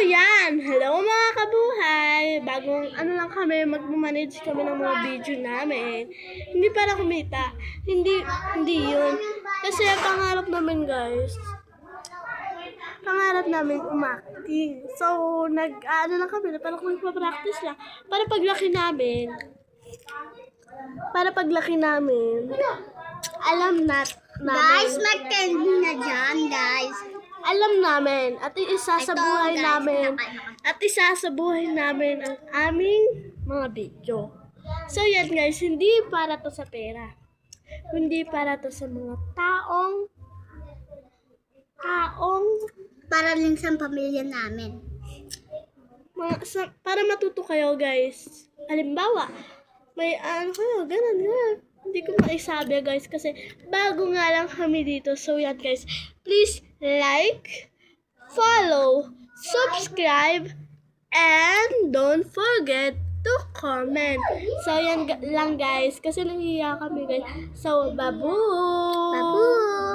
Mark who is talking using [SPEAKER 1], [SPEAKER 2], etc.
[SPEAKER 1] yan! Hello mga kabuhay! Bagong lang kami, mag-manage kami ng mga video namin. Hindi para kumita. Hindi yun. Kasi pangarap namin guys. Pangarap namin umakting. So, lang kami, parang magpa-practice lang. Para paglaki namin, alam namin.
[SPEAKER 2] Guys, mag-10 na dyan, guys.
[SPEAKER 1] Alam namin at isasabuhay namin ang aming mga video. So yan guys, hindi para to sa pera. Hindi para to sa mga taong
[SPEAKER 2] Para rin sa pamilya namin.
[SPEAKER 1] para matuto kayo guys. Halimbawa, may kayo, ganun. Hindi ko maisabi guys kasi bago nga lang kami dito. So yan guys, please like, follow, subscribe, and don't forget to comment. So yan lang guys, kasi nahihiya kami guys. So babu!